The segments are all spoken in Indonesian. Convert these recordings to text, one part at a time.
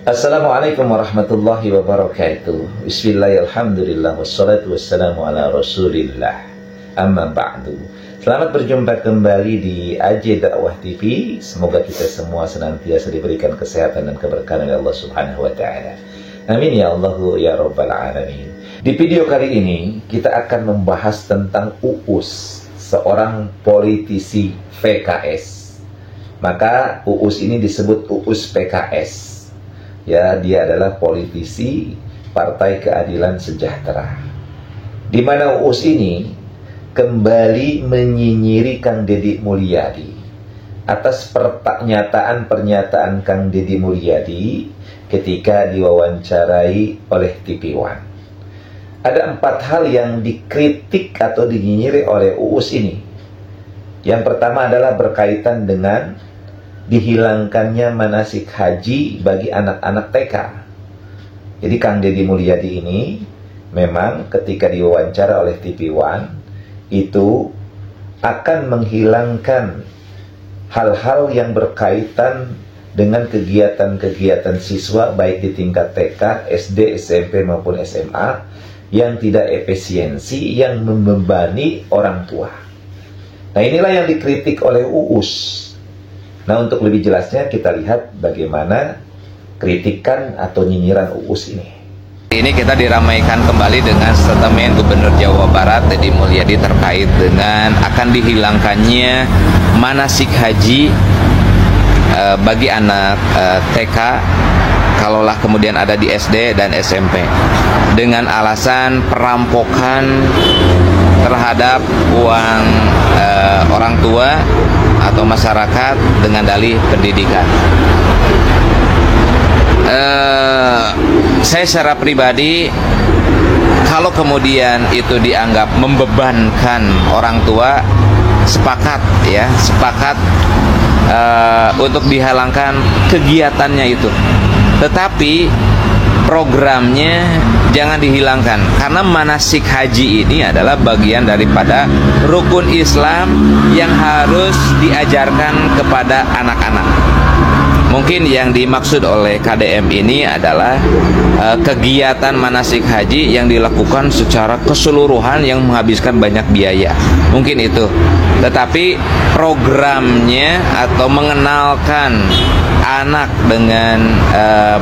Assalamualaikum warahmatullahi wabarakatuh. Bismillahirrahmanirrahim. Wassalatu wassalamu ala rasulillah. Amma ba'du. Selamat berjumpa kembali di AJ Dakwah TV. Semoga kita semua senantiasa diberikan kesehatan dan keberkahan oleh Allah Subhanahu wa Ta'ala. Amin ya Allahu ya Rabbal Alamin. Di video kali ini kita akan membahas tentang Uus, seorang politisi PKS. Maka Uus ini disebut Uus PKS. Ya, dia adalah politisi Partai Keadilan Sejahtera. Di mana Uus ini kembali menyinyiri Kang Deddy Mulyadi atas pernyataan Kang Deddy Mulyadi ketika diwawancarai oleh TV One. Ada 4 hal yang dikritik atau dinyinyiri oleh Uus ini. Yang pertama adalah berkaitan dengan dihilangkannya manasik haji bagi anak-anak TK. Jadi Kang Deddy Mulyadi ini memang ketika diwawancara oleh TV One itu akan menghilangkan hal-hal yang berkaitan dengan kegiatan-kegiatan siswa baik di tingkat TK, SD, SMP maupun SMA yang tidak efisiensi, yang membebani orang tua. Nah, inilah yang dikritik oleh Uus. Nah, untuk lebih jelasnya kita lihat bagaimana kritikan atau nyinyiran Uus ini. Ini kita diramaikan kembali dengan statement Gubernur Jawa Barat Deddy Mulyadi terkait dengan akan dihilangkannya manasik haji bagi anak TK kalaulah kemudian ada di SD dan SMP dengan alasan perampokan terhadap uang orang tua atau masyarakat dengan dalih pendidikan. Saya secara pribadi, kalau kemudian itu dianggap membebankan orang tua, sepakat untuk dihilangkan kegiatannya itu. Tetapi programnya jangan dihilangkan, karena manasik haji ini adalah bagian daripada rukun Islam yang harus diajarkan kepada anak-anak. Mungkin yang dimaksud oleh KDM ini adalah kegiatan manasik haji yang dilakukan secara keseluruhan yang menghabiskan banyak biaya. Mungkin itu. Tetapi programnya atau mengenalkan anak dengan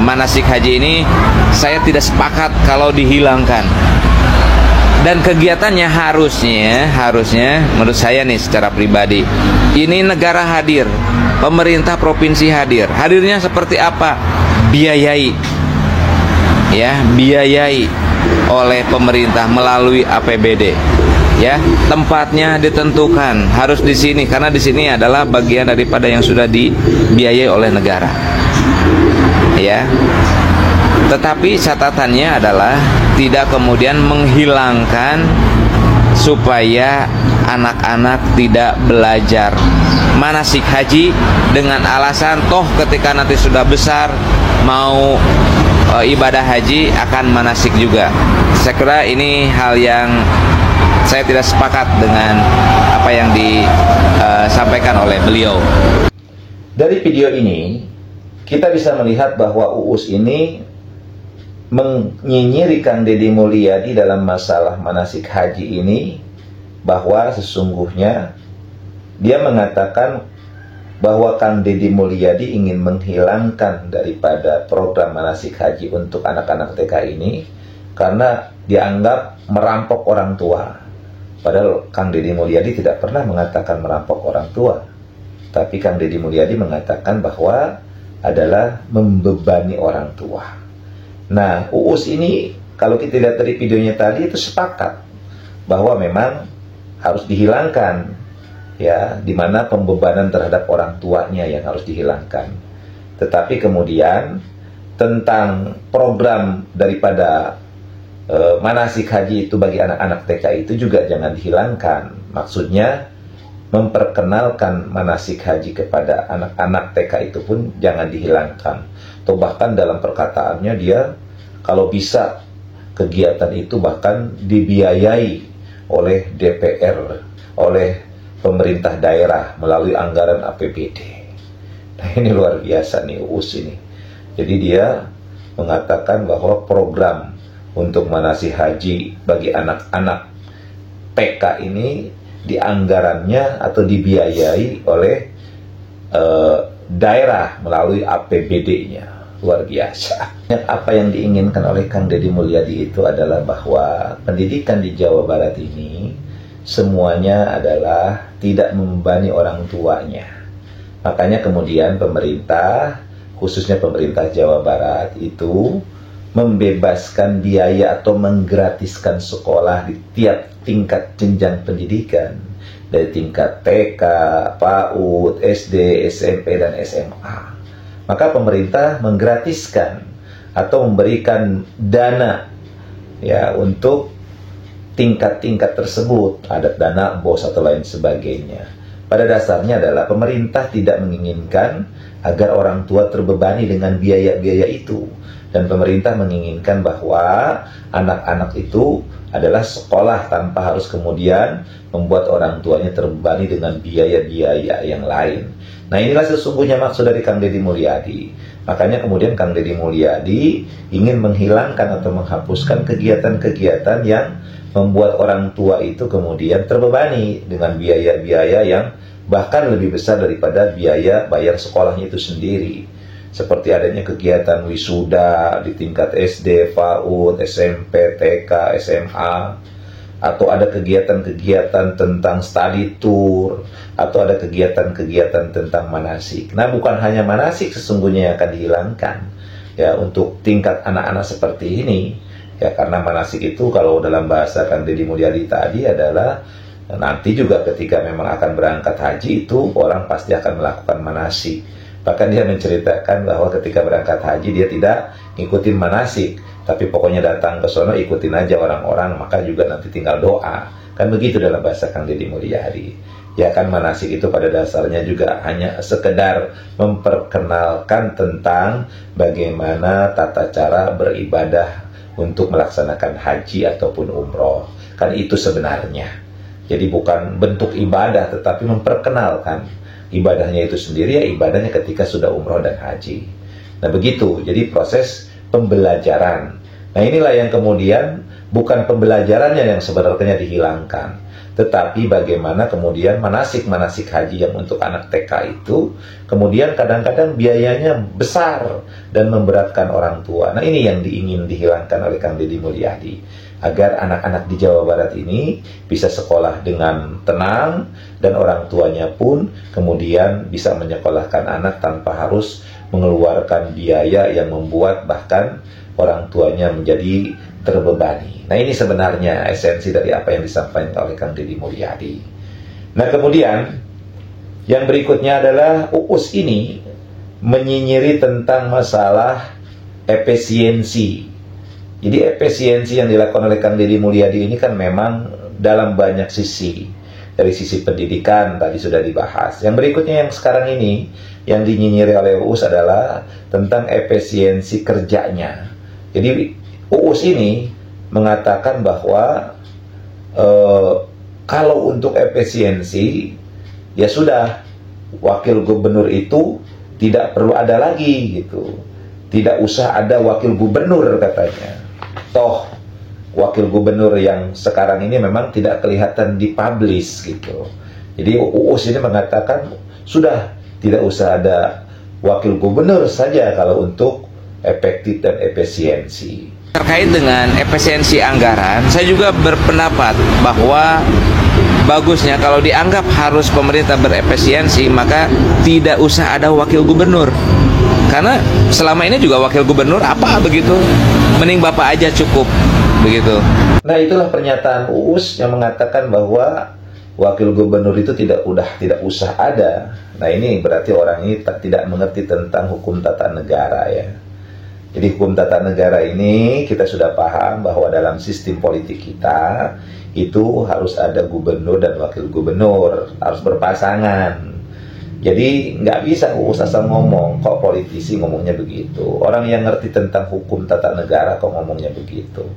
manasik haji ini saya tidak sepakat kalau dihilangkan. Dan kegiatannya harusnya menurut saya nih secara pribadi, ini negara hadir, pemerintah provinsi hadir. Hadirnya seperti apa? Biayai oleh pemerintah melalui APBD. Ya, tempatnya ditentukan harus di sini karena di sini adalah bagian daripada yang sudah dibiayai oleh negara. Ya. Tetapi catatannya adalah tidak kemudian menghilangkan supaya anak-anak tidak belajar manasik haji dengan alasan toh ketika nanti sudah besar mau ibadah haji akan manasik juga. Saya kira ini hal yang saya tidak sepakat dengan apa yang disampaikan oleh beliau. Dari video ini kita bisa melihat bahwa Uus ini menyinyiri Kang Deddy Mulyadi dalam masalah manasik haji ini, bahwa sesungguhnya dia mengatakan bahwa Kang Deddy Mulyadi ingin menghilangkan daripada program manasik haji untuk anak-anak TK ini karena dianggap merampok orang tua. Padahal Kang Deddy Mulyadi tidak pernah mengatakan merampok orang tua, tapi Kang Deddy Mulyadi mengatakan bahwa adalah membebani orang tua. Nah, Uus ini kalau kita lihat dari videonya tadi itu sepakat bahwa memang harus dihilangkan, ya, dimana pembebanan terhadap orang tuanya yang harus dihilangkan. Tetapi kemudian tentang program daripada manasik haji itu bagi anak-anak TK itu juga jangan dihilangkan. Maksudnya memperkenalkan manasik haji kepada anak-anak TK itu pun jangan dihilangkan. Atau bahkan dalam perkataannya dia kalau bisa kegiatan itu bahkan dibiayai oleh DPR, oleh pemerintah daerah melalui anggaran APBD. Nah, ini luar biasa nih Uus ini. Jadi dia mengatakan bahwa program untuk manasik haji bagi anak-anak TK ini dianggarannya atau dibiayai oleh daerah melalui APBD-nya. Luar biasa. Apa yang diinginkan oleh Kang Deddy Mulyadi itu adalah bahwa pendidikan di Jawa Barat ini semuanya adalah tidak membebani orang tuanya. Makanya kemudian pemerintah, khususnya pemerintah Jawa Barat itu membebaskan biaya atau menggratiskan sekolah di tiap tingkat jenjang pendidikan, dari tingkat TK, PAUD, SD, SMP, dan SMA. Maka pemerintah menggratiskan atau memberikan dana ya untuk tingkat-tingkat tersebut, ada dana BOS atau lain sebagainya. Pada dasarnya adalah pemerintah tidak menginginkan agar orang tua terbebani dengan biaya-biaya itu. Dan pemerintah menginginkan bahwa anak-anak itu adalah sekolah tanpa harus kemudian membuat orang tuanya terbebani dengan biaya-biaya yang lain. Nah, inilah sesungguhnya maksud dari Kang Deddy Mulyadi. Makanya kemudian Kang Deddy Mulyadi ingin menghilangkan atau menghapuskan kegiatan-kegiatan yang membuat orang tua itu kemudian terbebani dengan biaya-biaya yang bahkan lebih besar daripada biaya bayar sekolahnya itu sendiri. Seperti adanya kegiatan wisuda di tingkat SD, PAUD, SMP, TK, SMA, atau ada kegiatan-kegiatan tentang study tour, atau ada kegiatan-kegiatan tentang manasik. Nah, bukan hanya manasik sesungguhnya yang akan dihilangkan ya untuk tingkat anak-anak seperti ini. Ya, karena manasik itu kalau dalam bahasa Kang Deddy Mulyadi tadi adalah nanti juga ketika memang akan berangkat haji itu orang pasti akan melakukan manasik. Bahkan dia menceritakan bahwa ketika berangkat haji dia tidak ngikutin manasik, tapi pokoknya datang ke sono ikutin aja orang-orang, maka juga nanti tinggal doa. Kan begitu dalam bahasa Kang Deddy Mulyadi. Ya kan, manasik itu pada dasarnya juga hanya sekedar memperkenalkan tentang bagaimana tata cara beribadah untuk melaksanakan haji ataupun umroh. Kan itu sebenarnya. Jadi bukan bentuk ibadah, tetapi memperkenalkan ibadahnya itu sendiri, ya ibadahnya ketika sudah umroh dan haji. Nah begitu, jadi proses pembelajaran. Nah inilah yang kemudian bukan pembelajarannya yang sebenarnya dihilangkan, tetapi bagaimana kemudian manasik-manasik haji yang untuk anak TK itu kemudian kadang-kadang biayanya besar dan memberatkan orang tua. Nah ini yang ingin dihilangkan oleh Kang Deddy Mulyadi, agar anak-anak di Jawa Barat ini bisa sekolah dengan tenang dan orang tuanya pun kemudian bisa menyekolahkan anak tanpa harus mengeluarkan biaya yang membuat bahkan orang tuanya menjadi terbebani. Nah ini sebenarnya esensi dari apa yang disampaikan oleh Kang Deddy Mulyadi. Nah kemudian yang berikutnya adalah UUS ini menyinyiri tentang masalah efisiensi. Jadi efisiensi yang dilakukan oleh Kang Deddy Mulyadi ini kan memang dalam banyak sisi. Dari sisi pendidikan tadi sudah dibahas. Yang berikutnya yang sekarang ini yang dinyinyiri oleh UUS adalah tentang efisiensi kerjanya. Jadi UUS ini mengatakan bahwa kalau untuk efisiensi ya sudah, wakil gubernur itu tidak perlu ada lagi gitu. Tidak usah ada wakil gubernur katanya. Toh wakil gubernur yang sekarang ini memang tidak kelihatan dipublish gitu. Jadi UUS ini mengatakan sudah tidak usah ada wakil gubernur saja kalau untuk efektif dan efisiensi. Terkait dengan efisiensi anggaran, saya juga berpendapat bahwa bagusnya kalau dianggap harus pemerintah berefisiensi, maka tidak usah ada wakil gubernur. Karena selama ini juga wakil gubernur apa begitu, mending bapak aja cukup begitu. Nah itulah pernyataan UUS yang mengatakan bahwa wakil gubernur itu tidak usah ada. Nah ini berarti orang ini tidak mengerti tentang hukum tata negara ya. Jadi hukum tata negara ini kita sudah paham bahwa dalam sistem politik kita itu harus ada gubernur dan wakil gubernur, harus berpasangan. Jadi nggak bisa asal ngomong, kok politisi ngomongnya begitu. Orang yang ngerti tentang hukum tata negara kok ngomongnya begitu.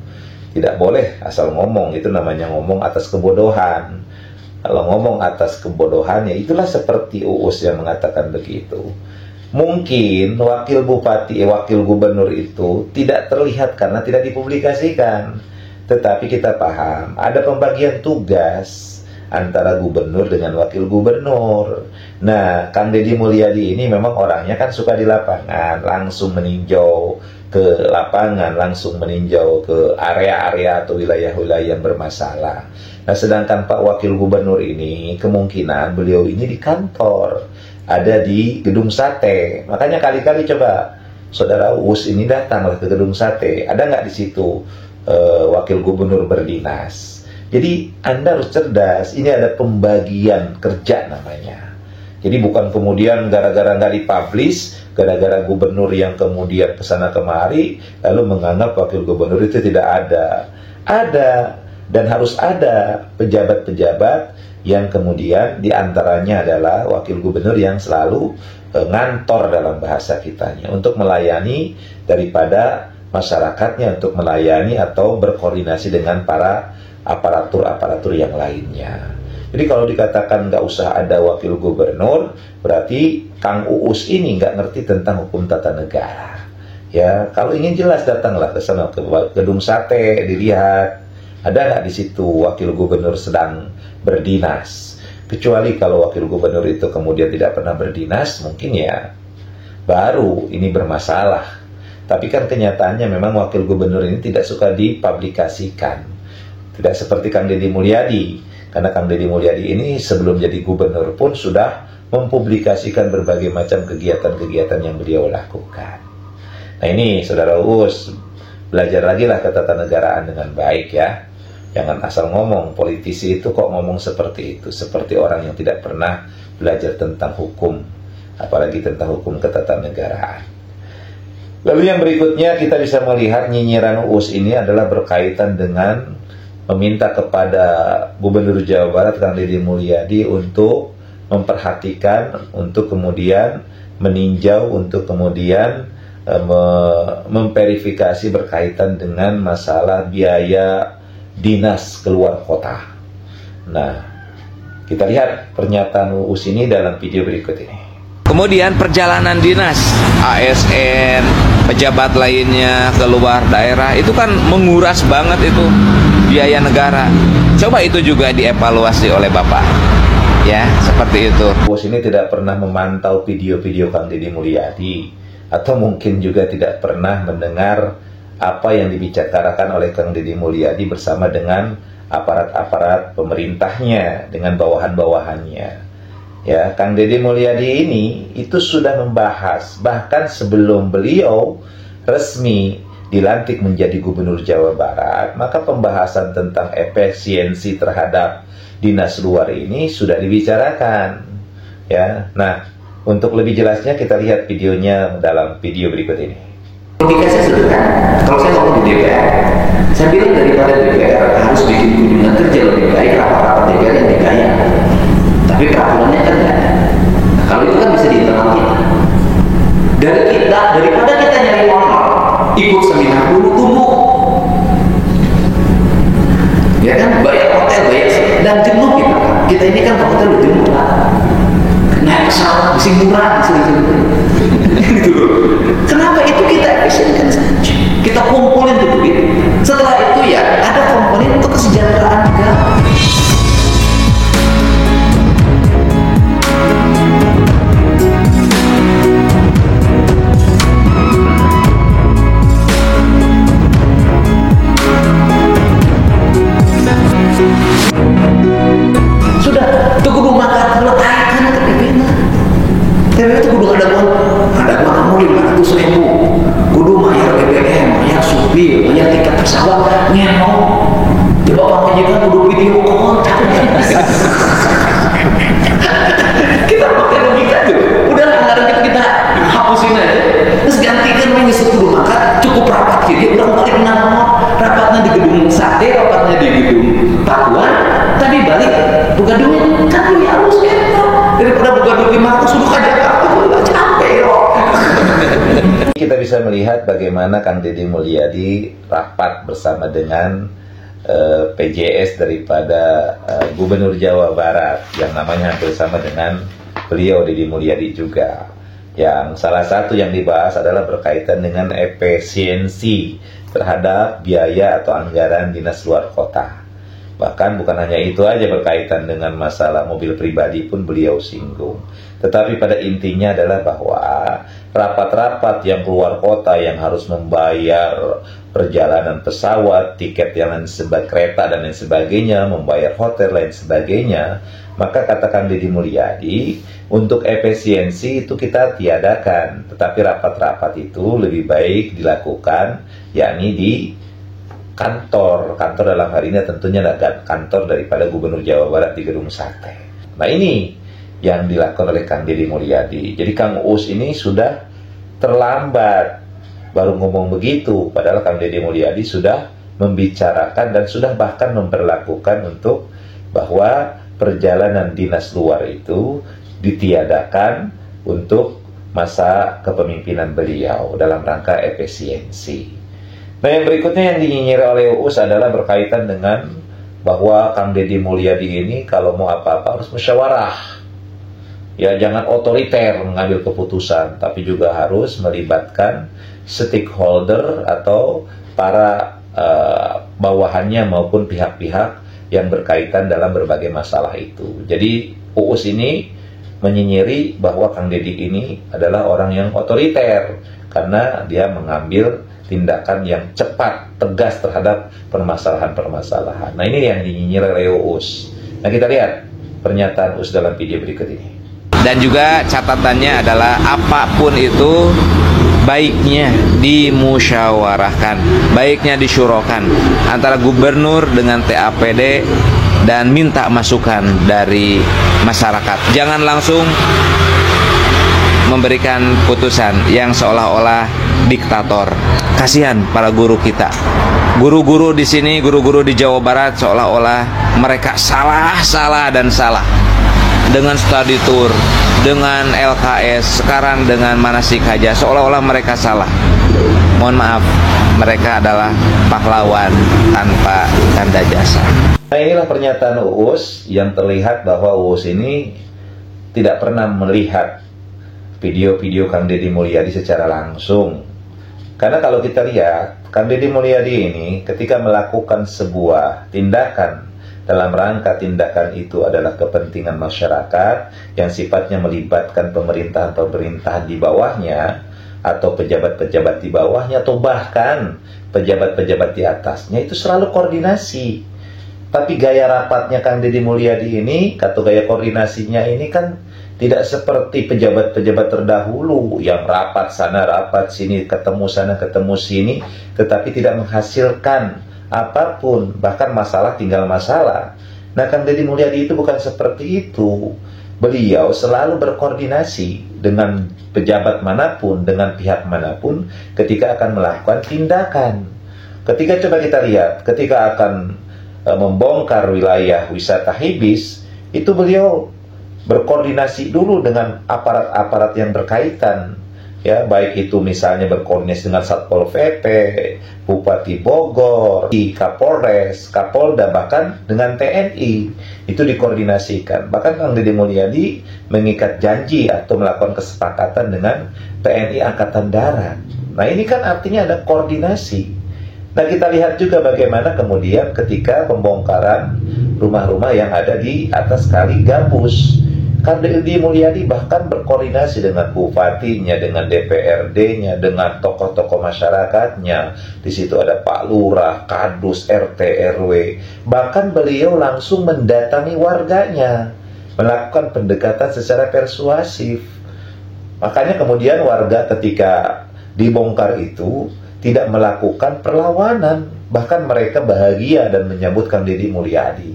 Tidak boleh asal ngomong, itu namanya ngomong atas kebodohan. Kalau ngomong atas kebodohan ya itulah seperti UUS yang mengatakan begitu. Mungkin wakil bupati, wakil gubernur itu tidak terlihat karena tidak dipublikasikan. Tetapi kita paham, ada pembagian tugas antara gubernur dengan wakil gubernur. Nah, Kang Deddy Mulyadi ini memang orangnya kan suka di lapangan, langsung meninjau ke lapangan, langsung meninjau ke area-area atau wilayah-wilayah yang bermasalah. Nah, sedangkan Pak Wakil Gubernur ini kemungkinan beliau ini di kantor, ada di Gedung Sate. Makanya kali-kali coba Saudara Uus ini datanglah ke Gedung Sate. Ada nggak di situ Wakil Gubernur berdinas? Jadi Anda harus cerdas. Ini ada pembagian kerja namanya. Jadi bukan kemudian gara-gara nggak dipublish, gara-gara gubernur yang kemudian kesana kemari, lalu menganggap wakil gubernur itu tidak ada. Ada, dan harus ada pejabat-pejabat yang kemudian diantaranya adalah wakil gubernur yang selalu ngantor dalam bahasa kitanya untuk melayani daripada masyarakatnya, untuk melayani atau berkoordinasi dengan para aparatur-aparatur yang lainnya. Jadi kalau dikatakan nggak usah ada wakil gubernur, berarti Kang Uus ini nggak ngerti tentang hukum tata negara. Ya, kalau ingin jelas datanglah ke sana, ke Gedung Sate, dilihat ada nggak di situ wakil gubernur sedang berdinas. Kecuali kalau wakil gubernur itu kemudian tidak pernah berdinas, mungkin ya baru ini bermasalah. Tapi kan kenyataannya memang wakil gubernur ini tidak suka dipublikasikan. Tidak seperti Kang Deddy Mulyadi. Karena Kang Deddy Mulyadi ini sebelum jadi gubernur pun sudah mempublikasikan berbagai macam kegiatan-kegiatan yang beliau lakukan. Nah ini Saudara Uus, belajar lagi lah ketatanegaraan dengan baik ya. Jangan asal ngomong, politisi itu kok ngomong seperti itu. Seperti orang yang tidak pernah belajar tentang hukum, apalagi tentang hukum ketatanegaraan. Lalu yang berikutnya kita bisa melihat nyinyiran Uus ini adalah berkaitan dengan meminta kepada Gubernur Jawa Barat Kang Deddy Mulyadi untuk memperhatikan, untuk kemudian meninjau, untuk kemudian memverifikasi berkaitan dengan masalah biaya dinas keluar kota. Nah, kita lihat pernyataan Uus ini dalam video berikut ini. Kemudian perjalanan dinas, ASN, pejabat lainnya keluar daerah, itu kan menguras banget itu biaya negara. Coba itu juga dievaluasi oleh Bapak. Ya, seperti itu. Uus ini tidak pernah memantau video-video Kang Deddy Mulyadi, atau mungkin juga tidak pernah mendengar apa yang dibicarakan oleh Kang Deddy Mulyadi bersama dengan aparat-aparat pemerintahnya, dengan bawahan-bawahannya. Ya, Kang Deddy Mulyadi ini itu sudah membahas bahkan sebelum beliau resmi dilantik menjadi Gubernur Jawa Barat, maka pembahasan tentang efisiensi terhadap dinas luar ini sudah dibicarakan. Ya, nah untuk lebih jelasnya kita lihat videonya dalam video berikut ini. Logika saya sederhana. Kalau saya ngomong di DPR, saya bilang daripada DPR harus bikin kunjungan kerja lebih baik, rapat-rapat DPR yang digaya. Tapi peraturannya kan nggak ada. Nah, kalau itu kan bisa di internal kita. Daripada kita nyari modal, ikut seminar dulu tunggu. Ya kan, bayar hotel, bayar dan jenuh kita. Kita ini kan hotel udah jenuh lah. Naik pesawat, mesti murah, gitu. Kenapa itu kita efisienkan saja? Kita kumpulin tuh duit. Setelah itu ya ada komponen untuk kesejahteraan negara. Kita bisa melihat bagaimana Kang Deddy Mulyadi rapat bersama dengan PJS daripada Gubernur Jawa Barat yang namanya hampir sama dengan beliau, Deddy Mulyadi juga. Yang salah satu yang dibahas adalah berkaitan dengan efisiensi terhadap biaya atau anggaran dinas luar kota. Bahkan bukan hanya itu aja, berkaitan dengan masalah mobil pribadi pun beliau singgung. Tetapi pada intinya adalah bahwa rapat-rapat yang keluar kota yang harus membayar perjalanan pesawat, tiket yang lain sebagainya, kereta dan lain sebagainya, membayar hotel lain sebagainya, maka katakan Deddy Mulyadi, untuk efisiensi itu kita tiadakan, tetapi rapat-rapat itu lebih baik dilakukan yakni di kantor dalam hari ini tentunya adalah kantor daripada Gubernur Jawa Barat di Gedung Sate. Nah, ini yang dilakukan oleh Kang Deddy Mulyadi. Jadi Kang Uus ini sudah terlambat baru ngomong begitu, padahal Kang Deddy Mulyadi sudah membicarakan dan sudah bahkan memperlakukan untuk bahwa perjalanan dinas luar itu ditiadakan untuk masa kepemimpinan beliau dalam rangka efisiensi. Nah, yang berikutnya yang dinyinyir oleh Uus adalah berkaitan dengan bahwa Kang Deddy Mulyadi ini kalau mau apa-apa harus musyawarah. Ya, jangan otoriter mengambil keputusan, tapi juga harus melibatkan stakeholder atau para bawahannya maupun pihak-pihak yang berkaitan dalam berbagai masalah itu. Jadi Uus ini menyinyiri bahwa Kang Deddy ini adalah orang yang otoriter karena dia mengambil tindakan yang cepat, tegas terhadap permasalahan-permasalahan. Nah, ini yang dinyinyir oleh Uus. Nah, kita lihat pernyataan Uus dalam video berikut ini. Dan juga catatannya adalah apapun itu baiknya dimusyawarahkan, baiknya disyurokan antara gubernur dengan TAPD dan minta masukan dari masyarakat. Jangan langsung memberikan putusan yang seolah-olah diktator. Kasihan para guru kita. Guru-guru di sini, guru-guru di Jawa Barat seolah-olah mereka salah dengan study tour, dengan LKS, sekarang dengan manasik haji, seolah-olah mereka salah. Mohon maaf, mereka adalah pahlawan tanpa tanda jasa. Nah, inilah pernyataan Uus yang terlihat bahwa Uus ini tidak pernah melihat video-video Kang Deddy Mulyadi secara langsung. Karena kalau kita lihat, Kang Deddy Mulyadi ini ketika melakukan sebuah tindakan, dalam rangka tindakan itu adalah kepentingan masyarakat yang sifatnya melibatkan pemerintahan-pemerintahan di bawahnya, atau pejabat-pejabat di bawahnya, atau bahkan pejabat-pejabat di atasnya, itu selalu koordinasi. Tapi gaya rapatnya Kang Deddy Mulyadi ini, atau gaya koordinasinya ini kan tidak seperti pejabat-pejabat terdahulu yang rapat sana, rapat sini, ketemu sana, ketemu sini, tetapi tidak menghasilkan apapun, bahkan masalah tinggal masalah. Nah, Kang Deddy Mulyadi itu bukan seperti itu. Beliau selalu berkoordinasi dengan pejabat manapun, dengan pihak manapun ketika akan melakukan tindakan. Ketika coba kita lihat, ketika akan membongkar wilayah wisata Hibis, itu beliau berkoordinasi dulu dengan aparat-aparat yang berkaitan, ya, baik itu misalnya berkoordinasi dengan Satpol PP, Bupati Bogor, di Kapolres, Kapolda, bahkan dengan TNI, itu dikoordinasikan. Bahkan Kang Deddy Mulyadi mengikat janji atau melakukan kesepakatan dengan TNI Angkatan Darat. Nah, ini kan artinya ada koordinasi. Nah, kita lihat juga bagaimana kemudian ketika pembongkaran rumah-rumah yang ada di atas Kali Gambus, Kang Deddy Mulyadi bahkan berkoordinasi dengan bupatinya, dengan DPRD-nya, dengan tokoh-tokoh masyarakatnya. Di situ ada Pak Lurah, Kadus, RT, RW. Bahkan beliau langsung mendatangi warganya, melakukan pendekatan secara persuasif. Makanya kemudian warga ketika dibongkar itu tidak melakukan perlawanan, bahkan mereka bahagia dan menyambut Kang Deddy Mulyadi.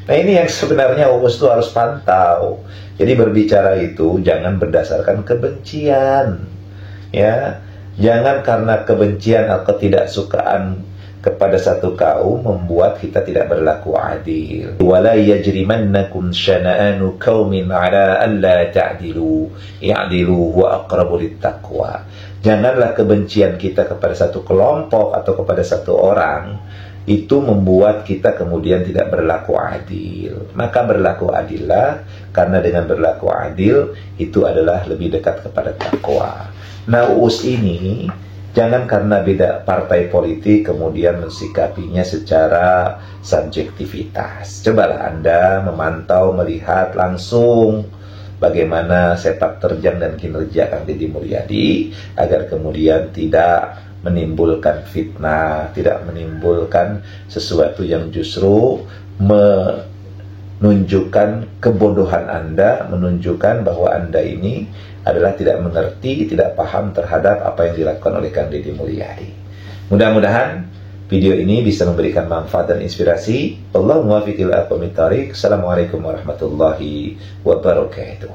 Nah, ini yang sebenarnya Uus itu harus pantau. Jadi berbicara itu jangan berdasarkan kebencian, ya. Jangan karena kebencian atau ketidaksukaan kepada satu kaum membuat kita tidak berlaku adil. Wala yajrimannakum syana'anu qaumin 'ala alla ta'dilu, i'dilu huwa aqrabu littaqwa. Janganlah kebencian kita kepada satu kelompok atau kepada satu orang itu membuat kita kemudian tidak berlaku adil. Maka berlaku adillah, karena dengan berlaku adil itu adalah lebih dekat kepada takwa. Nah, UUS ini jangan karena beda partai politik kemudian mensikapinya secara subjektivitas. Cobalah Anda memantau, melihat langsung bagaimana sepak terjang dan kinerja Kang Deddy Mulyadi, agar kemudian tidak menimbulkan fitnah, tidak menimbulkan sesuatu yang justru menunjukkan kebodohan Anda, menunjukkan bahwa Anda ini adalah tidak mengerti, tidak paham terhadap apa yang dilakukan oleh Kang Deddy Mulyadi. Mudah-mudahan video ini bisa memberikan manfaat dan inspirasi. Allahumma muwaffiq ila aqwamit thoriq. Assalamualaikum warahmatullahi wabarakatuh.